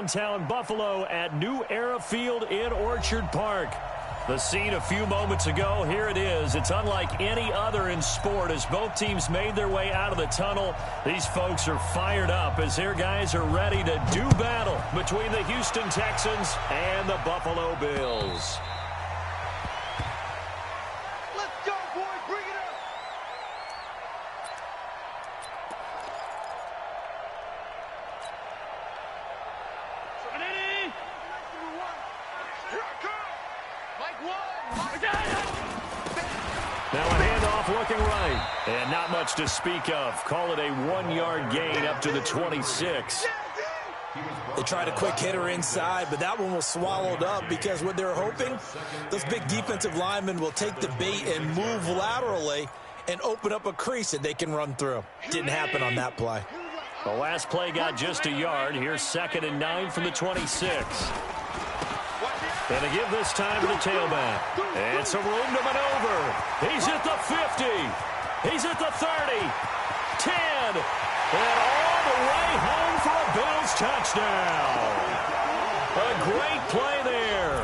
downtown Buffalo at New Era Field in Orchard Park. The scene a few moments ago, here it is. It's unlike any other in sport as both teams made their way out of the tunnel. These folks are fired up as their guys are ready to do battle between the Houston Texans and the Buffalo Bills. Let's go, boys. Bring it up. Now a handoff looking right. And not much to speak of. Call it a 1-yard gain up to the 26. They tried a quick hitter inside, but that one was swallowed up because what they're hoping, those big defensive linemen will take the bait and move laterally and open up a crease that they can run through. Didn't happen on that play. The last play got just a yard. Here's 2nd and 9 from the 26. And they give this time to the tailback. And some room to maneuver. He's at the 50. He's at the 30. 10. And all the way home for a Bills touchdown. A great play there.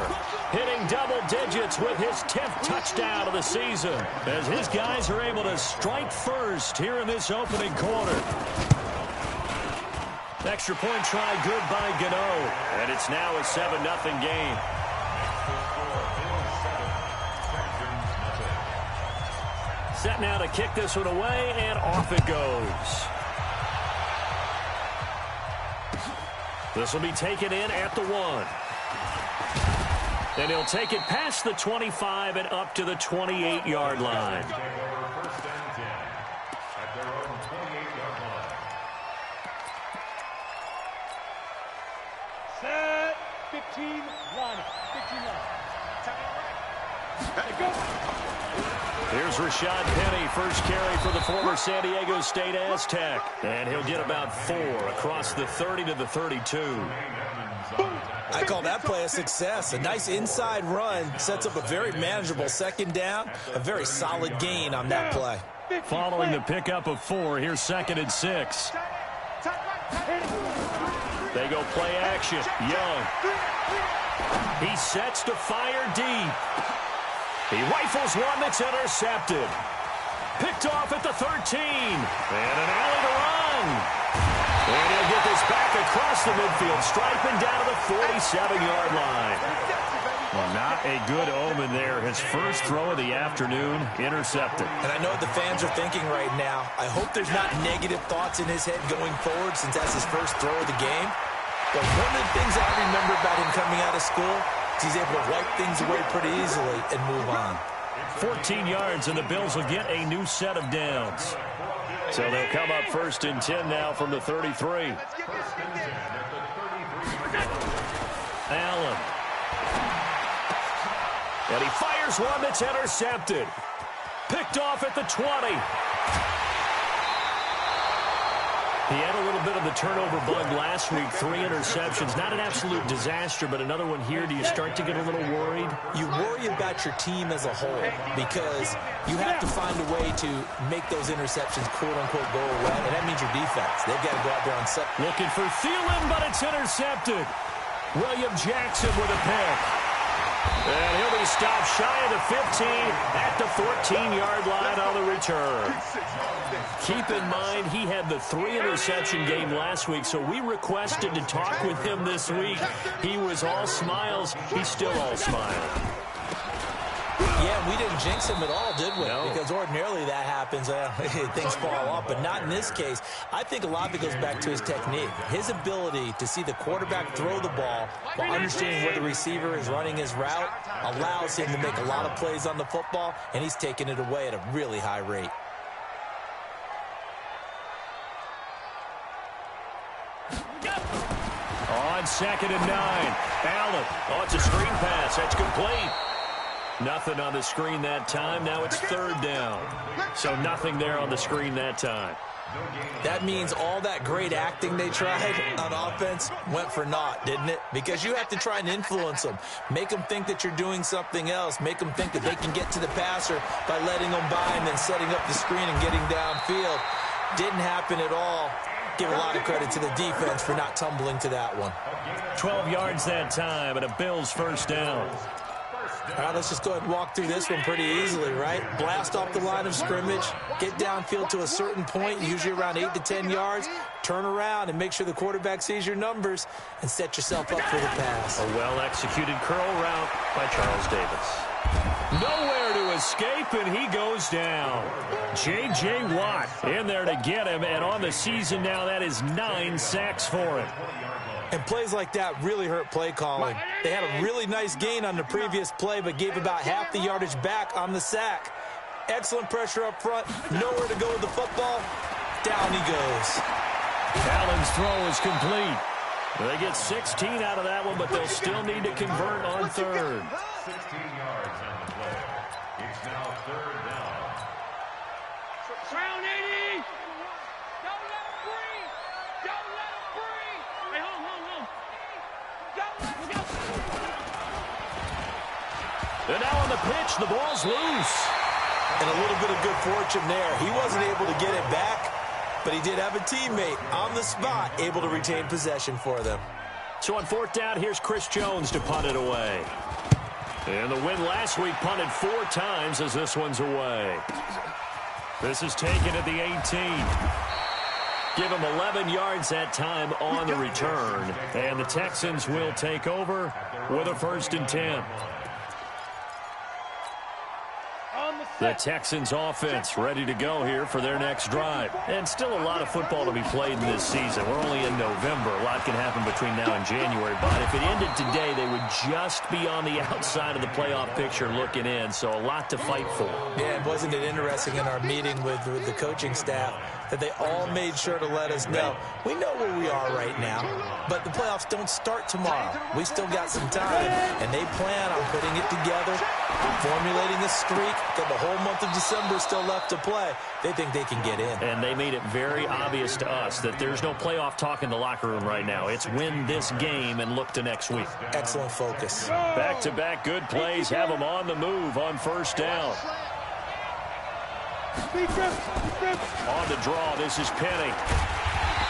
Hitting double digits with his 10th touchdown of the season as his guys are able to strike first here in this opening quarter. Extra point try good by Gano. And it's now a 7-0 game. Set now to kick this one away, and off it goes. This will be taken in at the 1. And he'll take it past the 25 and up to the 28-yard line. Set. 15 line. 15 line. Let it go. Here's Rashad Penny, first carry for the former San Diego State Aztec. And he'll get about 4 across the 30 to the 32. I call that play a success. A nice inside run sets up a very manageable 2nd down. A very solid gain on that play. Following the pickup of 4, here's 2nd and 6. They go play action. Young. He sets to fire deep. He rifles one that's intercepted. Picked off at the 13. And an alley to run. And he'll get this back across the midfield, striping down to the 47-yard line. Well, not a good omen there. His first throw of the afternoon, intercepted. And I know what the fans are thinking right now. I hope there's not negative thoughts in his head going forward since that's his first throw of the game. But one of the things I remember about him coming out of school, he's able to wipe things away pretty easily and move on. 14 yards, and the Bills will get a new set of downs. So they'll come up 1st and 10 now from the 33. Allen. And he fires one that's intercepted. Picked off at the 20. He had a little bit of the turnover bug last week, 3 interceptions. Not an absolute disaster, but another one here. Do you start to get a little worried? You worry about your team as a whole because you have to find a way to make those interceptions, quote-unquote, go away, and that means your defense. They've got to go out there and set. Looking for Thielen, but it's intercepted. William Jackson with a pick. And he'll be stopped shy of the 15 at the 14-yard line on the return. Keep in mind, he had the 3-interception game last week, so we requested to talk with him this week. He was all smiles. He's still all smile. Yeah, we didn't jinx him at all, did we? No. Because ordinarily that happens. Things fall off, but not in this case. I think a lot of it goes back to his technique. His ability to see the quarterback throw the ball while understanding where the receiver is running his route allows him to make a lot of plays on the football, and he's taking it away at a really high rate. On 2nd and 9. Allen. Oh, it's a screen pass. That's complete. Nothing on the screen that time. Now it's 3rd down. So nothing there on the screen that time. That means all that great acting they tried on offense went for naught, didn't it? Because you have to try and influence them. Make them think that you're doing something else. Make them think that they can get to the passer by letting them by and then setting up the screen and getting downfield. Didn't happen at all. Give a lot of credit to the defense for not tumbling to that one. 12 yards that time, and a Bills first down. All right, let's just go ahead and walk through this one pretty easily, right? Blast off the line of scrimmage, get downfield to a certain point, usually around 8 to 10 yards, turn around and make sure the quarterback sees your numbers and set yourself up for the pass. A well-executed curl route by Charles Davis. Nowhere to escape, and he goes down. J.J. Watt in there to get him, and on the season now, that is 9 sacks for him. And plays like that really hurt play calling. They had a really nice gain on the previous play, but gave about half the yardage back on the sack. Excellent pressure up front, nowhere to go with the football. Down he goes. Allen's throw is complete. They get 16 out of that one, but they'll still need to convert on third. 16 yards on the play. It's now third down. Round 80. Don't let him breathe. Don't let him breathe. Hey, home. Don't let him go. And now on the pitch, the ball's loose. And a little bit of good fortune there. He wasn't able to get it back, but he did have a teammate on the spot able to retain possession for them. So on fourth down, here's Chris Jones to punt it away. And the win last week punted 4 times as this one's away. This is taken at the 18. Give him 11 yards that time on the return. And the Texans will take over with a 1st and 10. The Texans offense ready to go here for their next drive. And still a lot of football to be played in this season. We're only in November. A lot can happen between now and January. But if it ended today, they would just be on the outside of the playoff picture looking in. So a lot to fight for. Yeah, and wasn't it interesting in our meeting with the coaching staff that they all made sure to let us know, we know where we are right now, but the playoffs don't start tomorrow. We still got some time, and they plan on putting it together, formulating a streak, got the whole month of December still left to play. They think they can get in. And they made it very obvious to us that there's no playoff talk in the locker room right now. It's win this game and look to next week. Excellent focus. Back-to-back good plays have them on the move on first down. On the draw, this is Penny.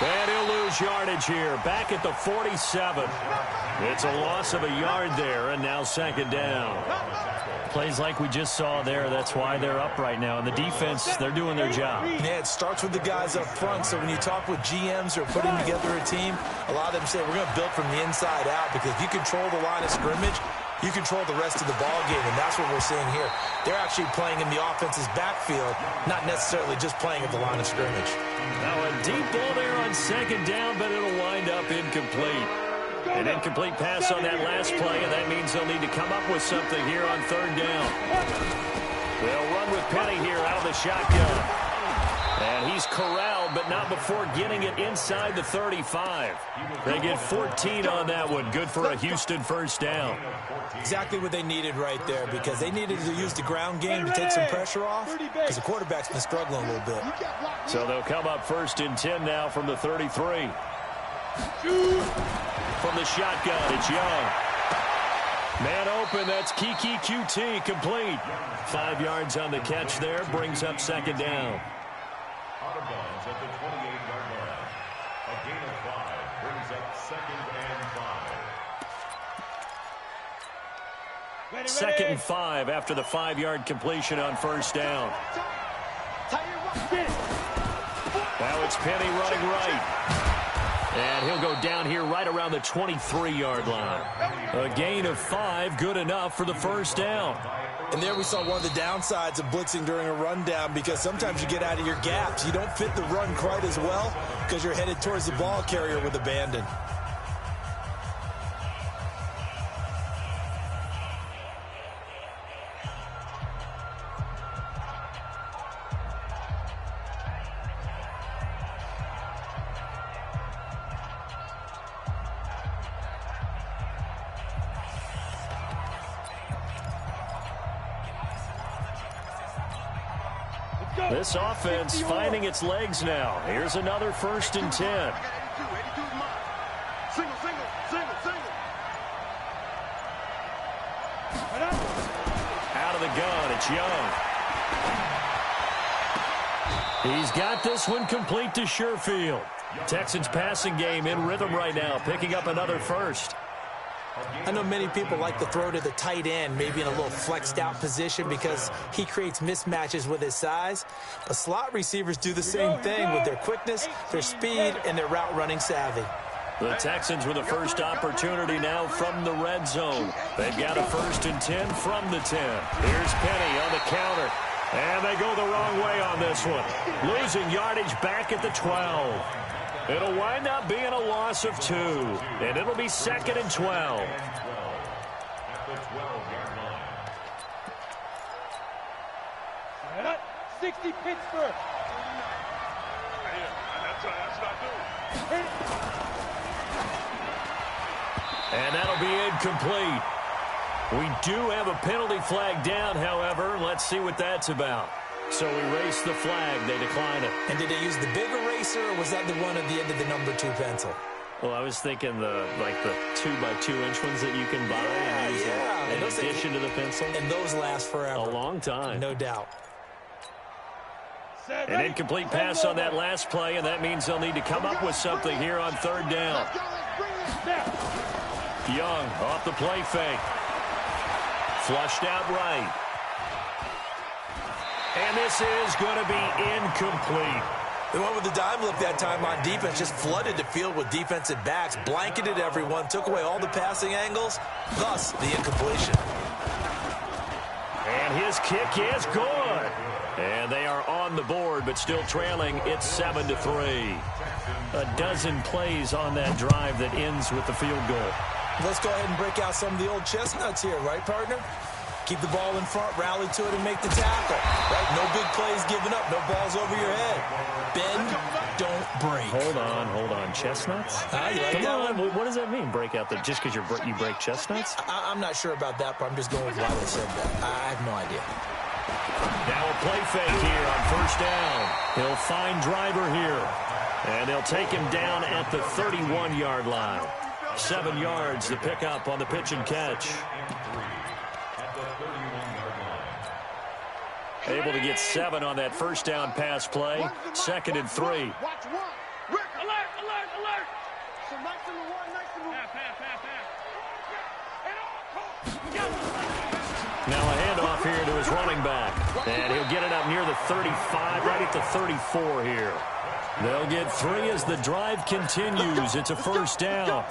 And he'll lose yardage here. Back at the 47. It's a loss of a yard there, and now 2nd down. Plays like we just saw there, that's why they're up right now. And the defense, they're doing their job. Yeah, it starts with the guys up front. So when you talk with GMs who are putting together a team, a lot of them say we're going to build from the inside out, because if you control the line of scrimmage, you control the rest of the ball game, and that's what we're seeing here. They're actually playing in the offense's backfield, not necessarily just playing at the line of scrimmage. Now a deep ball there on 2nd down, but it'll wind up incomplete. An incomplete pass on that last play, and that means they'll need to come up with something here on 3rd down. They'll run with Penny here out of the shotgun. And he's corralled, but not before getting it inside the 35. They get 14 on that one. Good for a Houston 1st down. Exactly what they needed right there, because they needed to use the ground game to take some pressure off, because the quarterback's been struggling a little bit. So they'll come up 1st and 10 now from the 33. From the shotgun, it's Young. Man open, that's Kiki QT, complete. 5 yards on the catch there, brings up 2nd down. Out of bounds at the 28-yard line. A gain of 5 brings up 2nd and 5. 2nd and 5 after the 5-yard completion on 1st down. Now it's Penny running right. And he'll go down here right around the 23-yard line. A gain of 5, good enough for the 1st down. And there we saw one of the downsides of blitzing during a rundown, because sometimes you get out of your gaps. You don't fit the run quite as well because you're headed towards the ball carrier with abandon. This offense finding its legs now. Here's another 1st and 10. Out of the gun, it's Young. He's got this one complete to Sherfield. Texans passing game in rhythm right now, picking up another first. I know many people like to throw to the tight end, maybe in a little flexed out position because he creates mismatches with his size. But slot receivers do the same thing with their quickness, their speed, and their route running savvy. The Texans with the first opportunity now from the red zone. They've got a 1st and 10 from the 10. Here's Penny on the counter. And they go the wrong way on this one. Losing yardage back at the 12. It'll wind up being a loss of 2. And it'll be 2nd and 12. At the 12-yard line. 60 Pittsburgh. And that'll be incomplete. We do have a penalty flag down, however. Let's see what that's about. So erase the flag. They decline it. And did they use the big eraser, or was that the one at the end of the number 2 pencil? Well, I was thinking the 2x2-inch ones that you can buy and use in addition to the pencil. And those last forever. A long time. No doubt. An incomplete pass on that last play, and that means they'll need to come up with something here on 3rd down. Young off the play fake. Flushed out right. And this is going to be incomplete. They went with the dime look that time on defense, just flooded the field with defensive backs, blanketed everyone, took away all the passing angles, thus the incompletion. And his kick is good. And they are on the board, but still trailing. It's 7-3. A dozen plays on that drive that ends with the field goal. Let's go ahead and break out some of the old chestnuts here, right, partner? Keep the ball in front, rally to it, and make the tackle. Right? No big plays given up, no balls over your head. Bend, don't break. Hold on. Chestnuts? You like Come that on. one? What does that mean, break out the just because you break chestnuts? I'm not sure about that, but I'm just going with why they said that. I have no idea. Now a play fake here on 1st down. He'll find Driver here. And they'll take him down at the 31-yard line. 7 yards, the pickup on the pitch and catch. Able to get 7 on that 1st down pass play. 2nd and 3. Alert! So nice number 1, nice number 1. Now a handoff here to his running back. And he'll get it up near the 35, right at the 34 here. They'll get 3 as the drive continues. It's a 1st down.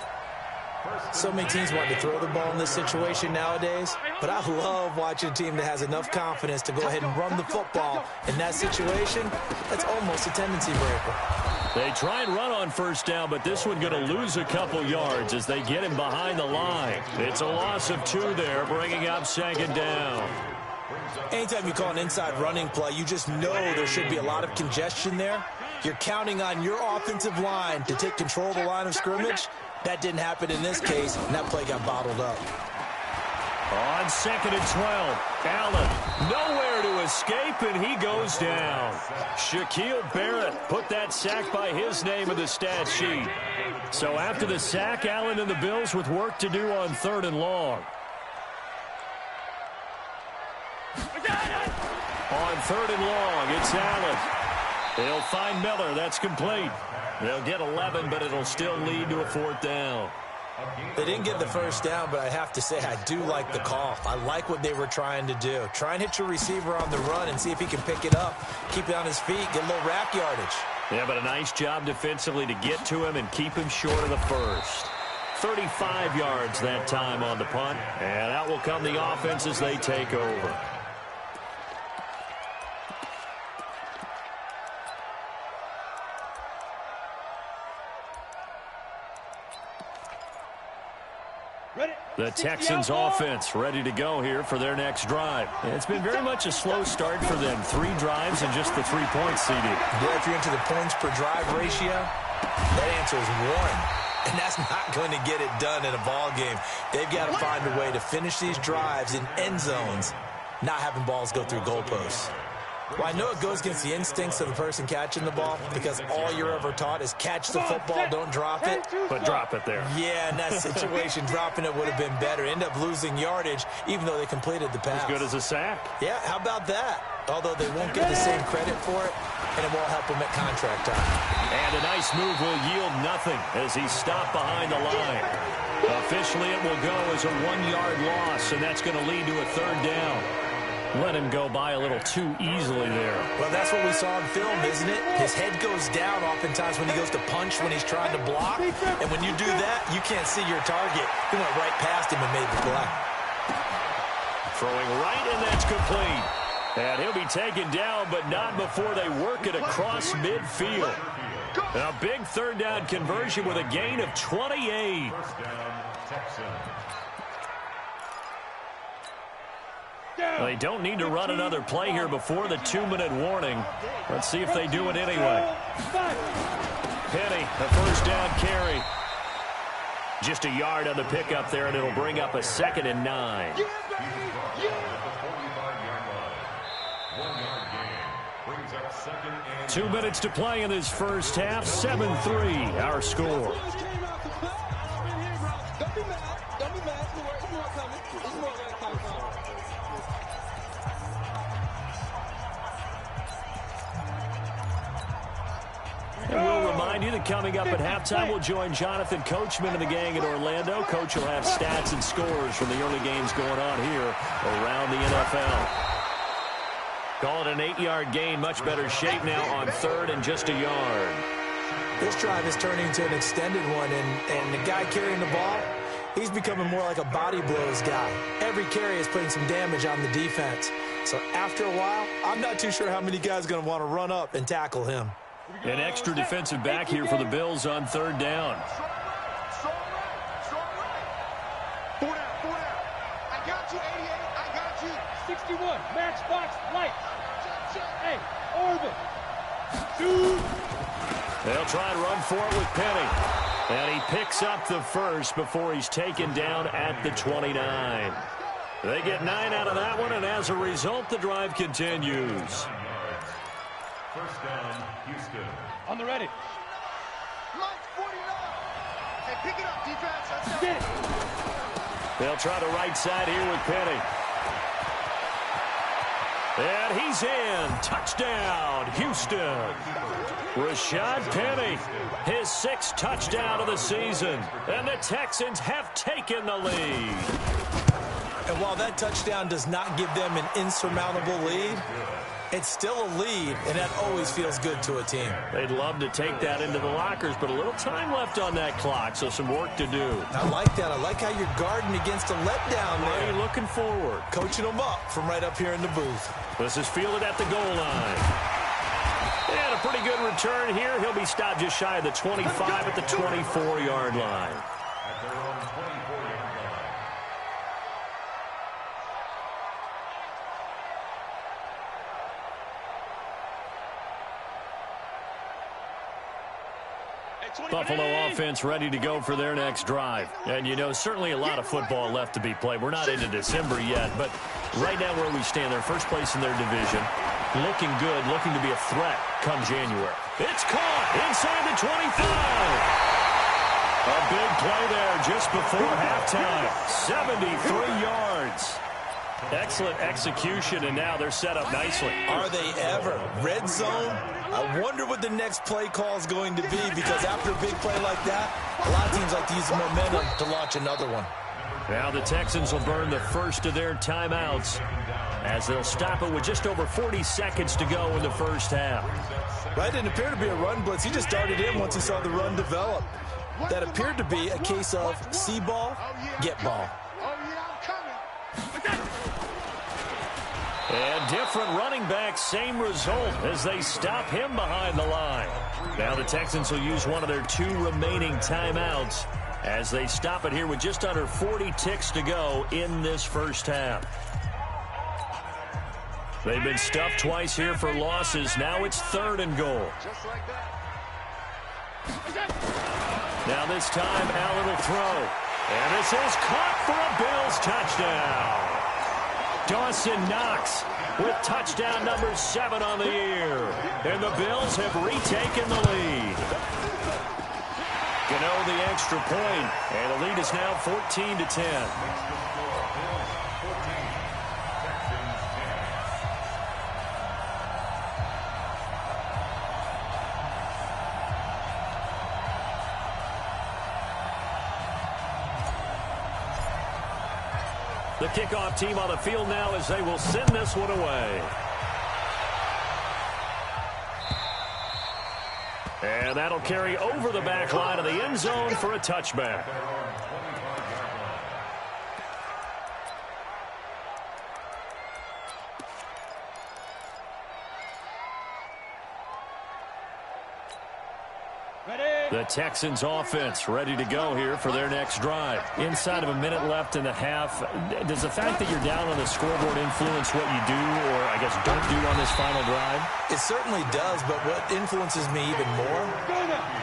So many teams want to throw the ball in this situation nowadays, but I love watching a team that has enough confidence to go ahead and run the football. In that situation, that's almost a tendency breaker. They try and run on 1st down, but this one going to lose a couple yards as they get him behind the line. It's a loss of 2 there, bringing up 2nd down. Anytime you call an inside running play, you just know there should be a lot of congestion there. You're counting on your offensive line to take control of the line of scrimmage. That didn't happen in this case, and that play got bottled up. On 2nd and 12, Allen nowhere to escape, and he goes down. Shaquille Barrett put that sack by his name in the stat sheet. So after the sack, Allen and the Bills with work to do on 3rd and long. On 3rd and long, it's Allen. They'll find Miller. That's complete. They'll get 11, but it'll still lead to a 4th down. They didn't get the 1st down, but I have to say I do like the call. I like what they were trying to do. Try and hit your receiver on the run and see if he can pick it up, keep it on his feet, get a little rack yardage. Yeah, but a nice job defensively to get to him and keep him short of the 1st. 35 yards that time on the punt, and out will come the offense as they take over. The Texans offense ready to go here for their next drive. It's been very much a slow start for them. 3 drives and just the 3 points seeded. Yeah, if you're into the points per drive ratio, that answer is 1. And that's not going to get it done in a ball game. They've got to find a way to finish these drives in end zones, not having balls go through goalposts. Well, I know it goes against the instincts of the person catching the ball because all you're ever taught is catch the football, don't drop it. But drop it there. Yeah, in that situation, dropping it would have been better. End up losing yardage, even though they completed the pass. As good as a sack. Yeah, how about that? Although they won't get the same credit for it, and it won't help them at contract time. And a nice move will yield nothing as he's stopped behind the line. Officially, it will go as a 1-yard loss, and that's going to lead to a third down. Let him go by a little too easily there. Well, that's what we saw in film, isn't it? His head goes down oftentimes when he goes to punch when he's trying to block. And when you do that, you can't see your target. He went right past him and made the play. Throwing right, and that's complete. And he'll be taken down, but not before they work it across midfield. A big third down conversion with a gain of 28. First down, Texans. They don't need to run another play here before the 2-minute warning. Let's see if they do it anyway. Penny, a first down carry. Just a yard on the pickup there, and it'll bring up a 2nd and 9. 2 minutes to play in this first half. 7-3, our score. And we'll remind you that coming up at halftime, we'll join Jonathan Coachman and the gang in Orlando. Coach will have stats and scores from the early games going on here around the NFL. Call it an 8-yard gain. Much better shape now on 3rd and just a yard. This drive is turning into an extended one, and the guy carrying the ball, he's becoming more like a body blows guy. Every carry is putting some damage on the defense. So after a while, I'm not too sure how many guys are going to want to run up and tackle him. An extra defensive back here for the Bills on 3rd down. Four down. I got you, 88. I got you. 61. Matchbox light. Hey, orbit. Dude. They'll try and run for it with Penny. And he picks up the first before he's taken down at the 29. They get 9 out of that one, and as a result, the drive continues. First down, Houston. On the ready. Mike 49. Hey, pick it up, defense. Get it. They'll try the right side here with Penny. And he's in. Touchdown, Houston. Rashad Penny, his 6th touchdown of the season. And the Texans have taken the lead. And while that touchdown does not give them an insurmountable lead, it's still a lead, and that always feels good to a team. They'd love to take that into the lockers, but a little time left on that clock, so some work to do. I like that. I like how you're guarding against a letdown Are there. you looking forward? Coaching them up from right up here in the booth. This is fielded at the goal line. And a pretty good return here. He'll be stopped just shy of the 25 at the 24-yard line. At their own 24-yard line. Buffalo offense ready to go for their next drive. And, you know, certainly a lot of football left to be played. We're not into December yet, but right now where we stand, they're first place in their division. Looking good, looking to be a threat come January. It's caught inside the 25. A big play there just before halftime. 73 yards. Excellent execution, and now they're set up nicely. Are they ever? Red zone? I wonder what the next play call is going to be, because after a big play like that, a lot of teams like to use the momentum to launch another one. Now the Texans will burn the first of their timeouts as they'll stop it with just over 40 seconds to go in the first half. Right, didn't appear to be a run blitz. He just darted in once he saw the run develop. That appeared to be a case of see ball, get ball. And different running backs, same result as they stop him behind the line. Now the Texans will use one of their 2 remaining timeouts as they stop it here with just under 40 ticks to go in this first half. They've been stuffed twice here for losses. Now it's 3rd and goal. Now this time, Allen will throw. And this is caught for a Bills touchdown. Dawson Knox with touchdown number 7 on the year. And the Bills have retaken the lead. Gano the extra point, and the lead is now 14-10. The kickoff team on the field now as they will send this one away. And that'll carry over the back line of the end zone for a touchback. The Texans offense ready to go here for their next drive. Inside of a minute left in the half, does the fact that you're down on the scoreboard influence what you do or, I guess, don't do on this final drive? It certainly does, but what influences me even more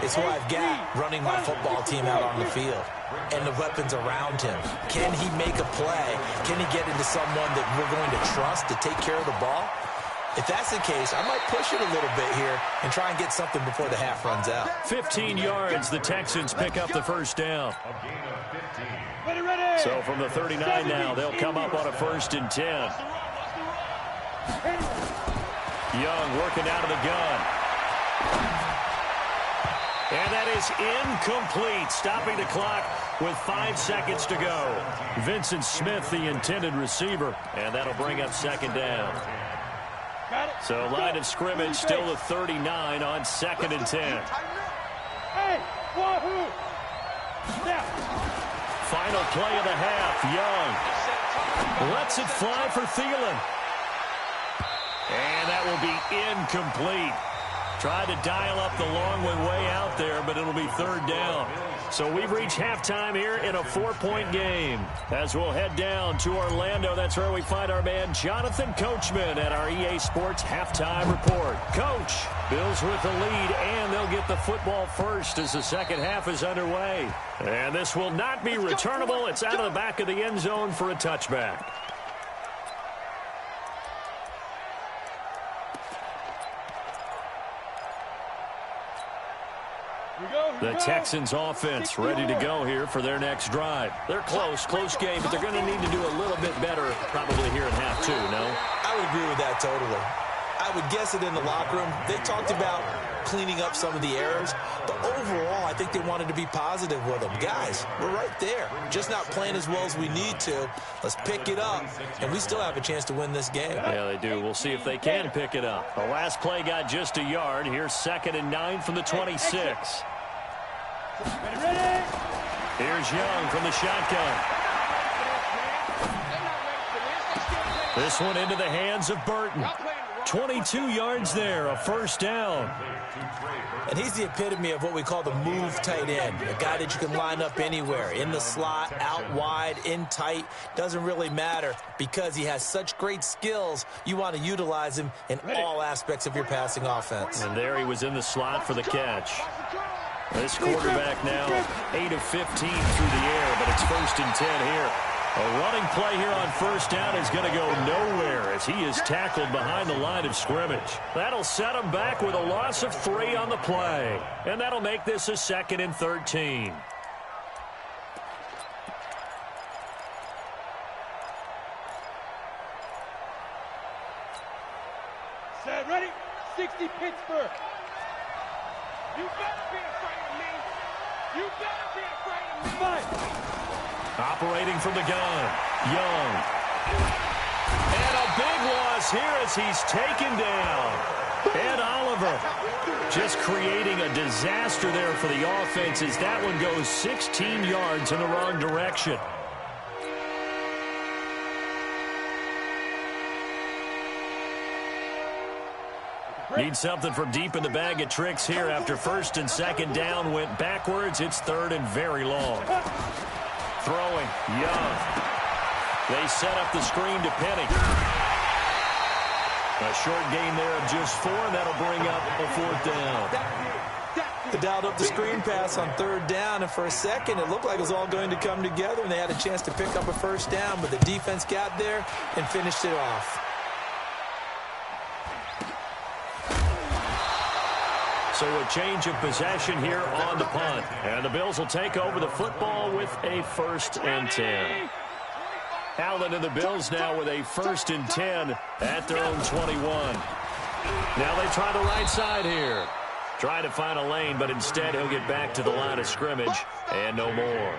is who I've got running my football team out on the field and the weapons around him. Can he make a play? Can he get into someone that we're going to trust to take care of the ball? If that's the case, I might push it a little bit here and try and get something before the half runs out. 15 yards, the Texans pick up the first down. So from the 39 now, they'll come up on a 1st and 10. Young working out of the gun. And that is incomplete, stopping the clock with 5 seconds to go. Vincent Smith, the intended receiver, and that'll bring up 2nd down. So line of scrimmage still the 39 on 2nd and 10. Hey, wahoo! Final play of the half. Young lets it fly for Thielen. And that will be incomplete. Tried to dial up the long way out there, but it'll be 3rd down. So we've reached halftime here in a 4-point game. As we'll head down to Orlando, that's where we find our man Jonathan Coachman at our EA Sports Halftime Report. Coach, Bills with the lead, and they'll get the football first as the second half is underway. And this will not be returnable. It's out of the back of the end zone for a touchback. The Texans offense ready to go here for their next drive. They're close game, but they're going to need to do a little bit better probably here in half 2, no? I would agree with that totally. I would guess it in the locker room. They talked about cleaning up some of the errors, but overall I think they wanted to be positive with them. Guys, we're right there. Just not playing as well as we need to. Let's pick it up, and we still have a chance to win this game. Yeah, they do. We'll see if they can pick it up. The last play got just a yard. Here's 2nd and 9 from the 26. Here's Young from the shotgun. This one into the hands of Burton. 22 yards there, a 1st down. And he's the epitome of what we call the move tight end. A guy that you can line up anywhere, in the slot, out wide, in tight. Doesn't really matter because he has such great skills. You want to utilize him in all aspects of your passing offense. And there he was in the slot for the catch. This quarterback now 8 of 15 through the air, but it's 1st and 10 here. A running play here on 1st down is going to go nowhere as he is tackled behind the line of scrimmage. That'll set him back with a loss of 3 on the play. And that'll make this a 2nd and 13. Set, ready? 60 Pittsburgh. You better be afraid of me. You better be afraid of me. Fight. Operating from the gun, Young. And a big loss here as he's taken down. Ed Oliver just creating a disaster there for the offense as that one goes 16 yards in the wrong direction. Need something from deep in the bag of tricks here after 1st and 2nd down went backwards. It's 3rd and very long. Throwing, Young. They set up the screen to Penny. A short gain there of just 4, and that'll bring up a 4th down. They dialed up the screen pass on 3rd down, and for a second it looked like it was all going to come together, and they had a chance to pick up a 1st down, but the defense got there and finished it off. So a change of possession here on the punt. And the Bills will take over the football with a 1st and 10. Allen and the Bills now with a 1st and 10 at their own 21. Now they try the right side here. Try to find a lane, but instead he'll get back to the line of scrimmage and no more.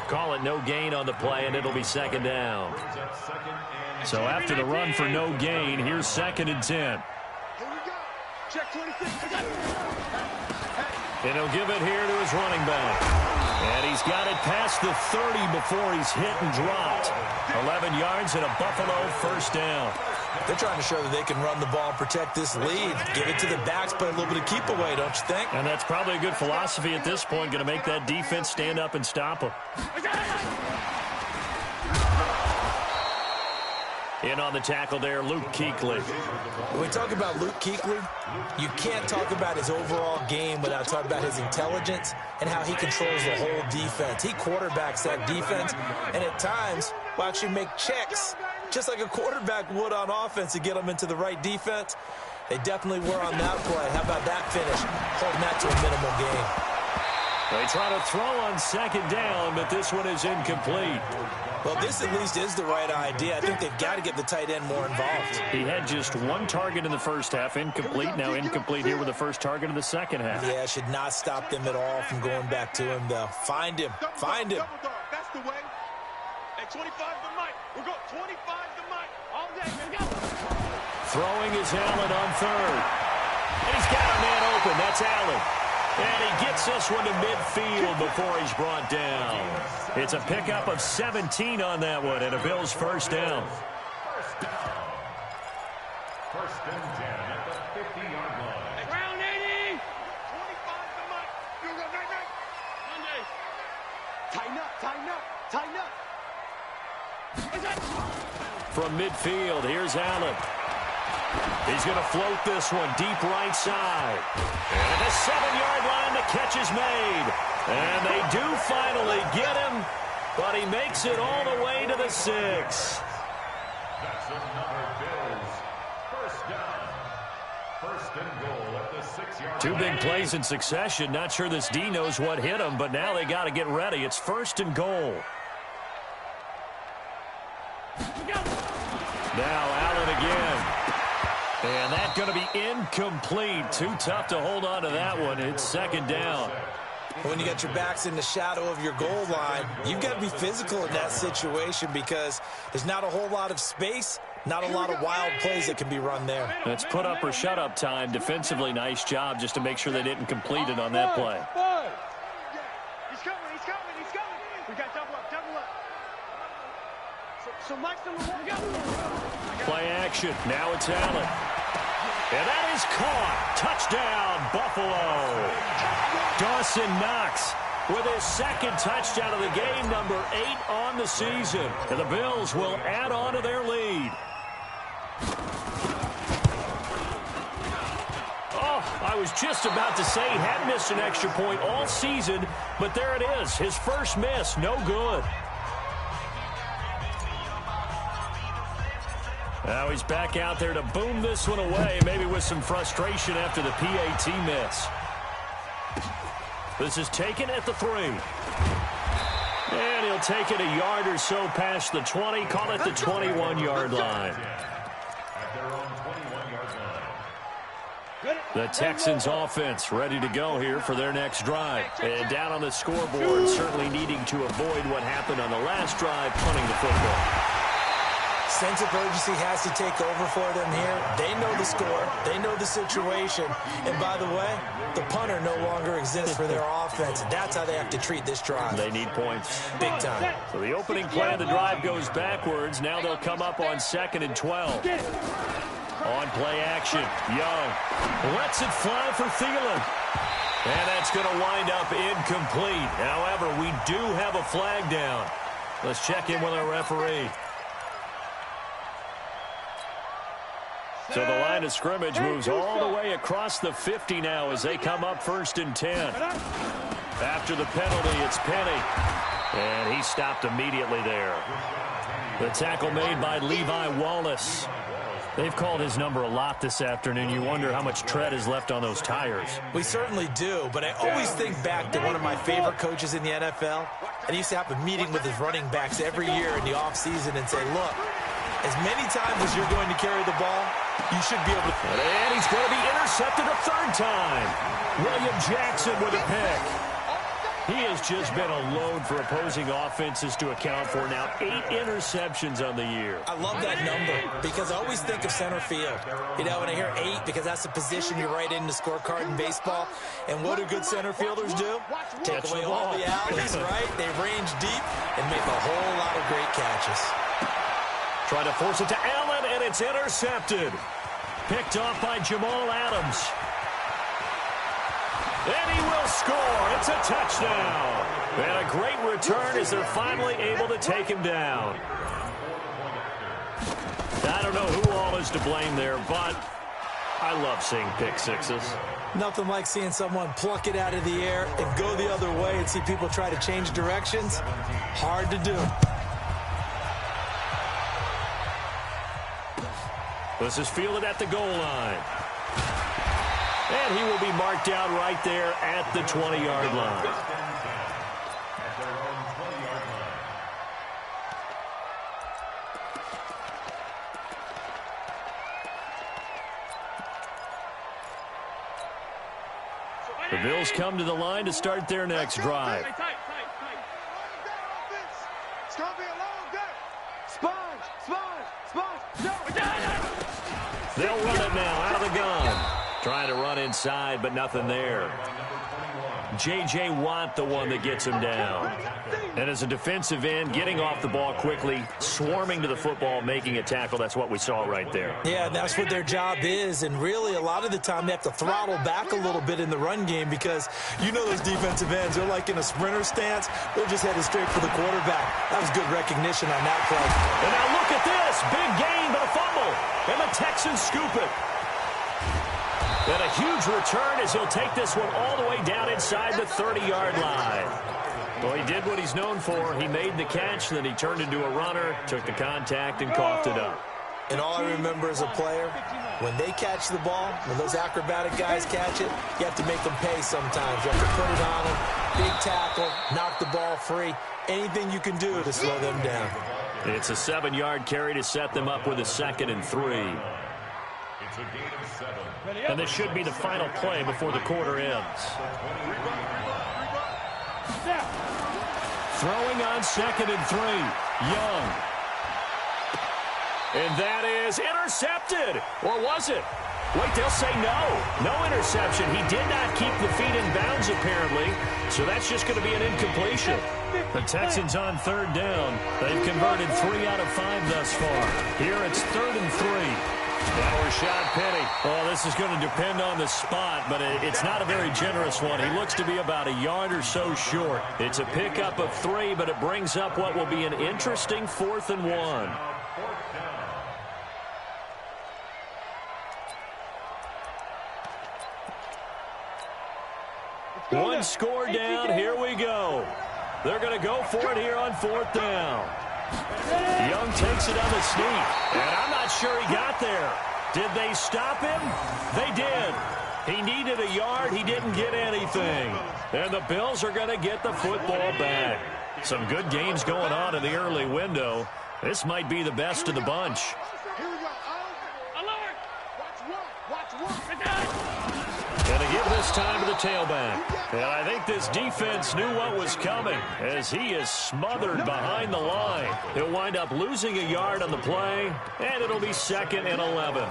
Call it no gain on the play, and it'll be second down. So after the run for no gain, here's 2nd and 10. Here we go. Check 26. And he'll give it here to his running back. And he's got it past the 30 before he's hit and dropped. 11 yards and a Buffalo first down. They're trying to show that they can run the ball and protect this lead. Give it to the backs, play a little bit of keep away, don't you think? And that's probably a good philosophy at this point, going to make that defense stand up and stop them. In on the tackle there, Luke Kuechly. When we talk about Luke Kuechly, you can't talk about his overall game without talking about his intelligence and how he controls the whole defense. He quarterbacks that defense, and at times will actually make checks, just like a quarterback would on offense to get them into the right defense. They definitely were on that play. How about that finish? Holding that to a minimal gain. They try to throw on 2nd down, but this one is incomplete. Well, this at least is the right idea. I think they've got to get the tight end more involved. He had just 1 target in the first half, incomplete. Now incomplete here with the first target of the second half. Yeah, should not stop them at all from going back to him, though. Find him. Find him. That's the way. Hey, 25 to Mike. We're going 25 to Mike. All day. Let's go. Throwing is Allen on 3rd. And he's got a man open. That's Allen. And he gets this one to midfield before he's brought down. It's a pickup of 17 on that one, and a Bills first down. First and 10 at the 50-yard line. Round 80. 25 to Mike. You go, night. Monday. Tighten up, tighten up, tighten up. From midfield, here's Allen. He's going to float this one deep right side. And at the 7-yard line, the catch is made. And they do finally get him, but he makes it all the way to the 6. That's another Bills. First down. First and goal at the 6-yard 2 line. big plays in succession. Not sure this D knows what hit him, but now they got to get ready. It's 1st and goal. Now Allen again. And that's going to be incomplete. Too tough to hold on to that one. It's 2nd down. When you got your backs in the shadow of your goal line, you've got to be physical in that situation because there's not a whole lot of space, not a lot of wild plays that can be run there. That's put up or shut up time. Defensively, nice job just to make sure they didn't complete it on that play. He's coming. We got double up. So Mike's on the wall. Play action. Now it's Allen. And that is caught. Touchdown, Buffalo. Dawson Knox with his 2nd touchdown of the game, number 8 on the season. And the Bills will add on to their lead. Oh, I was just about to say he hadn't missed an extra point all season, but there it is. His first miss, no good. Now he's back out there to boom this one away, maybe with some frustration after the PAT miss. This is taken at the 3. And he'll take it a yard or so past the 20, call it the 21-yard line. At their own 21-yard line. The Texans offense ready to go here for their next drive. And down on the scoreboard, certainly needing to avoid what happened on the last drive, punting the football. Sense of urgency has to take over for them here. They know the score. They know the situation. And by the way, the punter no longer exists for their offense. That's how they have to treat this drive. They need points. Big time. So the opening play of the drive goes backwards. Now they'll come up on 2nd and 12. On play action, Young lets it fly for Thielen. And that's going to wind up incomplete. However, we do have a flag down. Let's check in with our referee. So the line of scrimmage moves all the way across the 50 now as they come up 1st and 10. After the penalty, it's Penny. And he stopped immediately there. The tackle made by Levi Wallace. They've called his number a lot this afternoon. You wonder how much tread is left on those tires. We certainly do, but I always think back to one of my favorite coaches in the NFL. And he used to have a meeting with his running backs every year in the offseason and say, look, as many times as you're going to carry the ball, you should be able to. And he's going to be intercepted a 3rd time. William Jackson with a pick. He has just been a load for opposing offenses to account for. Now 8 interceptions on the year. I love that number because I always think of center field. You know, when I hear 8, because that's the position you write in the scorecard in baseball. And what do good center fielders do? Take away all the alleys, right? They range deep and make a whole lot of great catches. Trying to force it to Allen, and it's intercepted. Picked off by Jamal Adams. And he will score. It's a touchdown. And a great return as they're finally able to take him down. I don't know who all is to blame there, but I love seeing pick sixes. Nothing like seeing someone pluck it out of the air and go the other way and see people try to change directions. Hard to do. This is fielded at the goal line. And he will be marked out right there at the 20-yard line. The Bills come to the line to start their next drive. It's going to be a long day. Sponge. They'll run it now out of the gun. Trying to run inside, but nothing there. J.J. Watt, the one that gets him down. And as a defensive end, getting off the ball quickly, swarming to the football, making a tackle. That's what we saw right there. Yeah, that's what their job is. And really, a lot of the time, they have to throttle back a little bit in the run game because you know those defensive ends, they're like in a sprinter stance. They're just headed straight for the quarterback. That was good recognition on that play. And now look at this. Big gain, but a fumble. And the Texans scoop it. And a huge return as he'll take this one all the way down inside the 30-yard line. Well, he did what he's known for. He made the catch, then he turned into a runner, took the contact, and coughed it up. And all I remember as a player, when they catch the ball, when those acrobatic guys catch it, you have to make them pay sometimes. You have to put it on them, big tackle, knock the ball free, anything you can do to slow them down. It's a 7-yard carry to set them up with a 2nd and 3. It's a gain of 7. And this should be the final play before the quarter ends. Throwing on 2nd and 3. Young. And that is intercepted. Or was it? Wait, they'll say no. No interception. He did not keep the feet in bounds, apparently. So that's just going to be an incompletion. The Texans on 3rd down. They've converted 3 out of 5 thus far. Here it's 3rd and 3. Now Rashad Penny. Oh, this is going to depend on the spot, but it's not a very generous one. He looks to be about a yard or so short. It's a pickup of 3, but it brings up what will be an interesting 4th and 1. One score down. Here we go. They're going to go for it here on 4th down. Young takes it on the sneak, and I'm not sure he got there. Did they stop him? They did. He needed a yard. He didn't get anything. And the Bills are going to get the football back. Some good games going on in the early window. This might be the best of the bunch. Here we go. Alert! Watch one. And to give this time to the tailback. And I think this defense knew what was coming as he is smothered behind the line. He'll wind up losing a yard on the play, and it'll be 2nd and 11.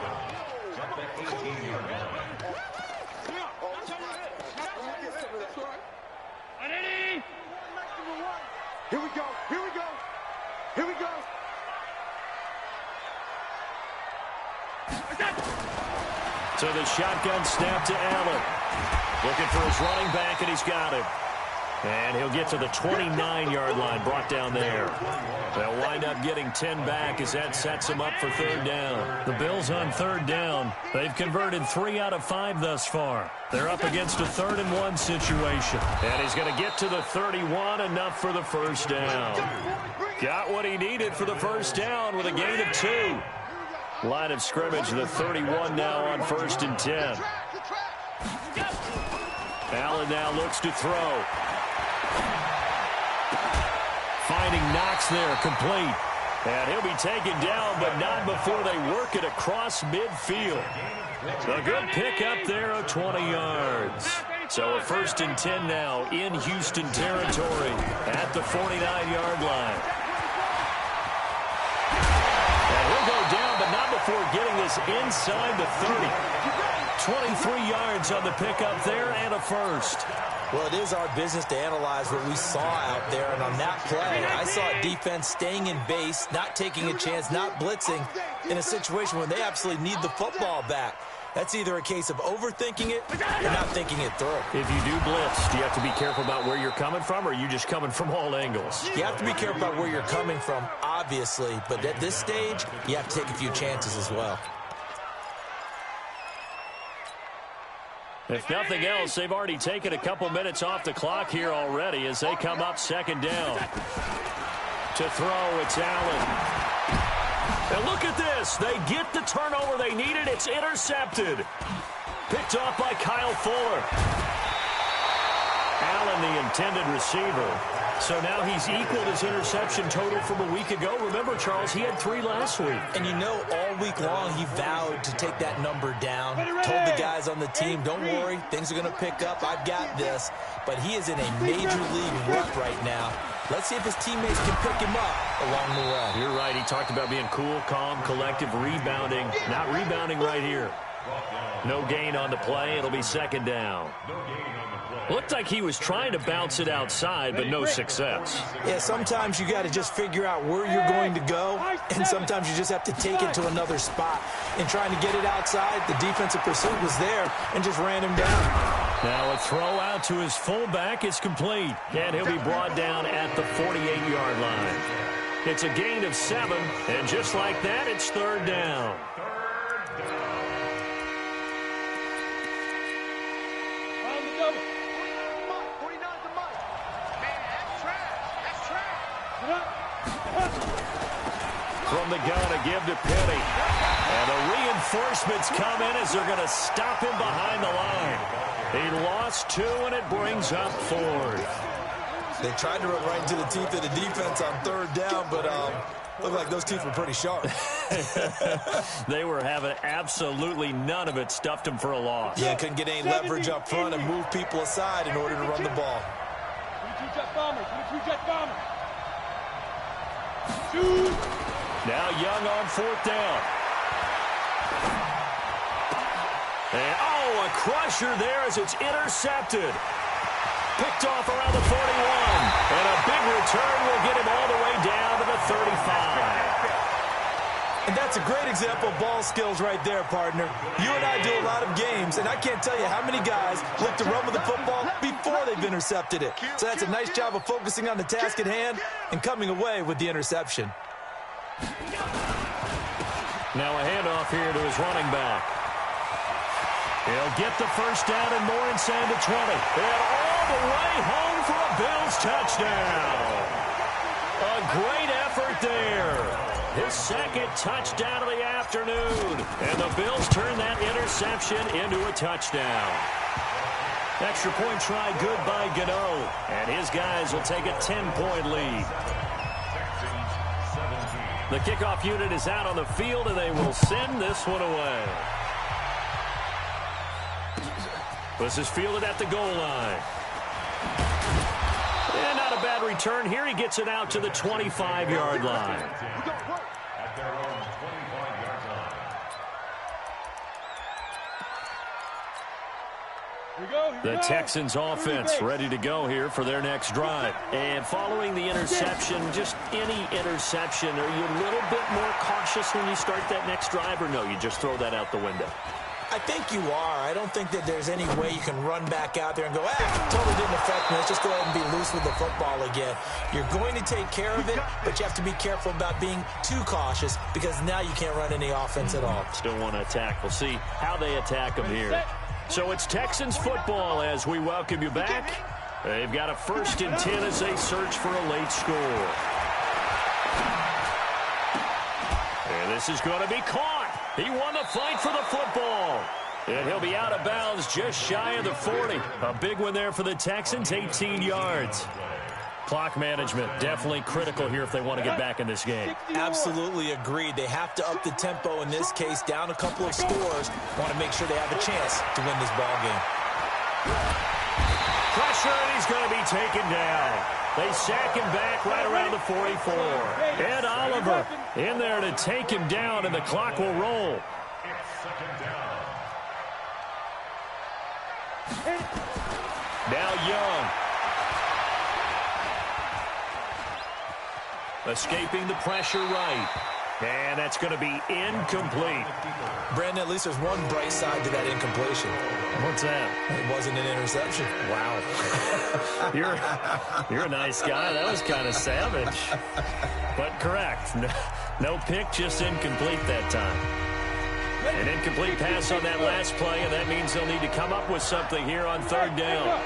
Here we go. So the shotgun snap to Allen. Looking for his running back, and he's got him. And he'll get to the 29-yard line, brought down there. They'll wind up getting 10 back as that sets him up for 3rd down. The Bills on 3rd down. They've converted 3 out of 5 thus far. They're up against a 3rd and 1 situation. And he's going to get to the 31, enough for the 1st down. Got what he needed for the 1st down with a gain of 2. Line of scrimmage, the 31 now on 1st and 10. Allen now looks to throw. Finding Knox there, complete. And he'll be taken down, but not before they work it across midfield. A good pickup there of 20 yards. So a 1st and 10 now in Houston territory at the 49-yard line. And he'll go down, but not before getting this inside the 30. 23 yards on the pickup there and a first. Well, it is our business to analyze what we saw out there, and on that play, I saw defense staying in base, not taking a chance, not blitzing in a situation where they absolutely need the football back. That's either a case of overthinking it or not thinking it through. If you do blitz, do you have to be careful about where you're coming from, or are you just coming from all angles? You have to be careful about where you're coming from, obviously, but at this stage, you have to take a few chances as well. If nothing else, they've already taken a couple minutes off the clock here already as they come up 2nd down. To throw, it's Allen. And look at this. They get the turnover they needed. It's intercepted. Picked off by Kyle Fuller. Allen, the intended receiver. So now he's equaled his interception total from a week ago. Remember, Charles, he had 3 last week. And you know, all week long, he vowed to take that number down. Told the guys on the team, don't worry, things are going to pick up. I've got this. But he is in a major league rut right now. Let's see if his teammates can pick him up along the way. You're right. He talked about being cool, calm, collective, rebounding. Not rebounding right here. No gain on the play. It'll be 2nd down. Looked like he was trying to bounce it outside, but no success. Yeah, sometimes you got to just figure out where you're going to go, and sometimes you just have to take it to another spot. In trying to get it outside, the defensive pursuit was there and just ran him down. Now a throw out to his fullback is complete, and he'll be brought down at the 48-yard line. It's a gain of 7, and just like that, it's 3rd down. From the gun to give to Penny. And the reinforcements come in as they're going to stop him behind the line. He lost 2, and it brings up 4th. They tried to run right into the teeth of the defense on 3rd down, but looked like those teeth were pretty sharp. They were having absolutely none of it. Stuffed him for a loss. Yeah, couldn't get any leverage up front and move people aside in order to run the ball. 22-jet bomber, 22-jet bomber. Now Young on 4th down. And, a crusher there as it's intercepted. Picked off around the 41. And a big return will get him all the way down to the 35. And that's a great example of ball skills right there, partner. You and I do a lot of games, and I can't tell you how many guys look to run with the football before they've intercepted it. So that's a nice job of focusing on the task at hand and coming away with the interception. Now a handoff here to his running back. He'll get the 1st down and more inside the 20. And all the way home for a Bills touchdown. A great effort there. His 2nd touchdown of the afternoon. And the Bills turn that interception into a touchdown. Extra point try good by Gano. And his guys will take a 10-point lead. The kickoff unit is out on the field, and they will send this one away. This is fielded at the goal line. And not a bad return here. He gets it out to the 25-yard line. At their own 25-yard line. The Texans offense ready to go here for their next drive. And following the interception, just any interception, are you a little bit more cautious when you start that next drive, or no, you just throw that out the window? I think you are. I don't think that there's any way you can run back out there and go, totally didn't affect me. Let's just go ahead and be loose with the football again. You're going to take care of it, but you have to be careful about being too cautious because now you can't run any offense at all. Still want to attack. We'll see how they attack them here. So it's Texans football as we welcome you back. They've got a 1st and 10 as they search for a late score. And this is going to be caught. He won the fight for the football. And he'll be out of bounds just shy of the 40. A big one there for the Texans, 18 yards. Clock management definitely critical here if they want to get back in this game. Absolutely agreed. They have to up the tempo in this case, down a couple of scores. Want to make sure they have a chance to win this ball game. pressure, and he's going to be taken down. They sack him back right around the 44. Ed Oliver in there to take him down, and the clock will roll. Now Young. Escaping the pressure right. And that's going to be incomplete. Brandon, at least there's one bright side to that incompletion. What's that? It wasn't an interception. Wow. You're a nice guy. That was kind of savage. But correct. No pick, just incomplete that time. An incomplete pass on that last play, and that means they'll need to come up with something here on third down.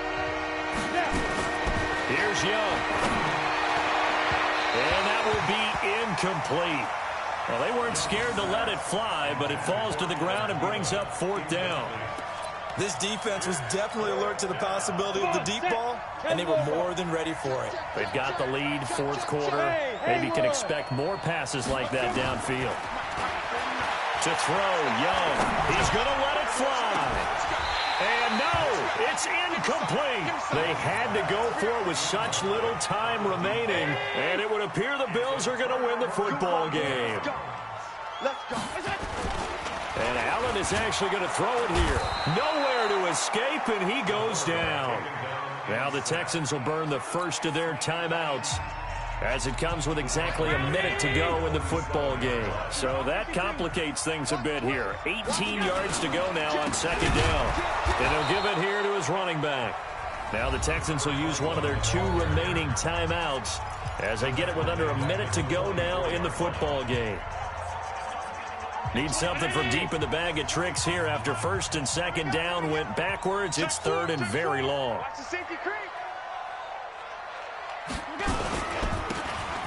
Here's Young. And that will be incomplete. Well, they weren't scared to let it fly, but it falls to the ground and brings up fourth down. This defense was definitely alert to the possibility of the deep ball, and they were more than ready for it. They've got the lead, fourth quarter. Maybe can expect more passes like that downfield. To throw, Young. He's going to let it fly. And no, it's incomplete. They had to go for it with such little time remaining, and it would appear the Bills are going to win the football game. Let's go. And Allen is actually going to throw it here. Nowhere to escape, and he goes down. Now the Texans will burn the first of their timeouts, as it comes with exactly a minute to go in the football game. So that complicates things a bit here. 18 yards to go now on second down. And he'll give it here to his running back. Now the Texans will use one of their two remaining timeouts as they get it with under a minute to go now in the football game. Need something from deep in the bag of tricks here after first and second down went backwards. It's third and very long.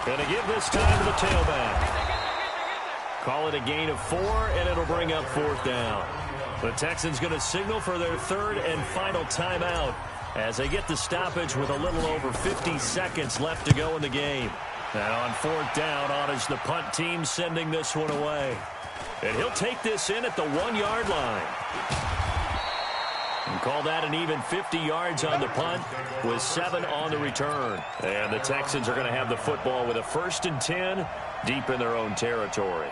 Going to give this time to the tailback. Call it a gain of 4, and it'll bring up fourth down. The Texans going to signal for their third and final timeout as they get the stoppage with a little over 50 seconds left to go in the game. And on fourth down, on is the punt team sending this one away. And he'll take this in at the 1-yard line. And call that an even 50 yards on the punt with 7 on the return. And the Texans are going to have the football with a 1st and 10 deep in their own territory.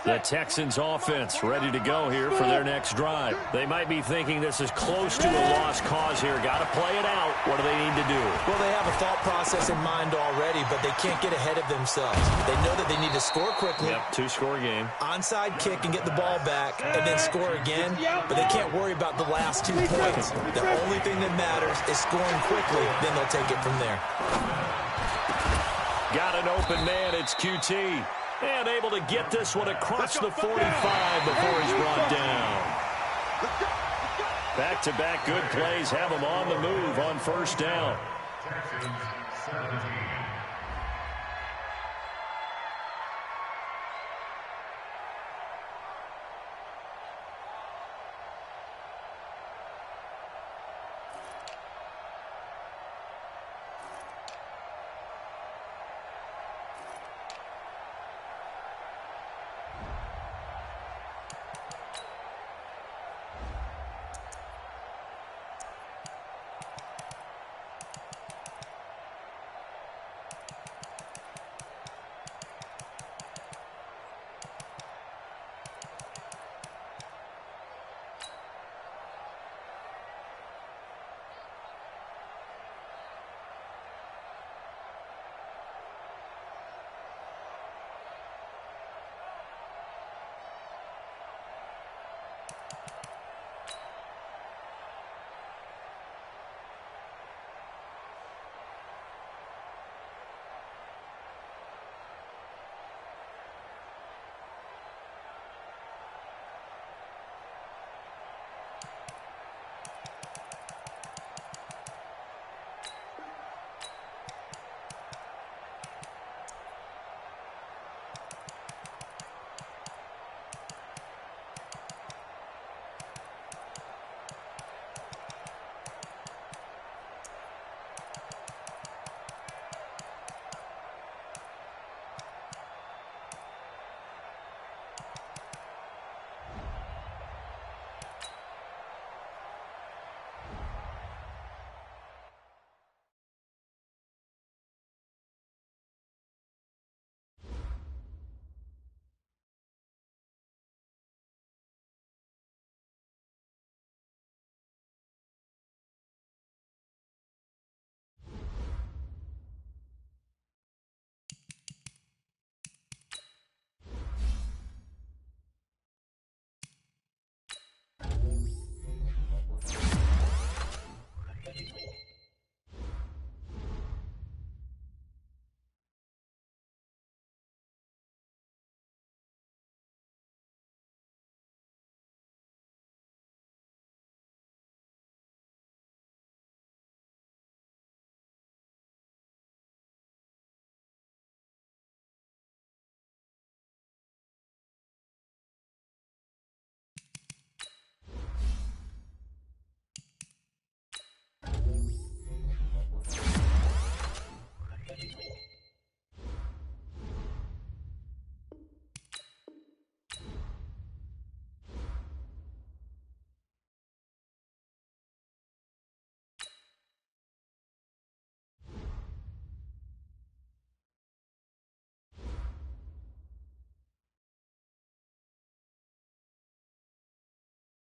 The Texans offense ready to go here for their next drive. They might be thinking this is close to a lost cause here. Got to play it out. What do they need to do? Well, they have a thought process in mind already, but they can't get ahead of themselves. They know that they need to score quickly. Yep, 2-score game. Onside kick and get the ball back and then score again, but they can't worry about the last 2 points. The only thing that matters is scoring quickly, then they'll take it from there. Got an open man. It's QT. And able to get this one across the 45 before he's brought down. Back-to-back good plays have him on the move on first down. Texans 17.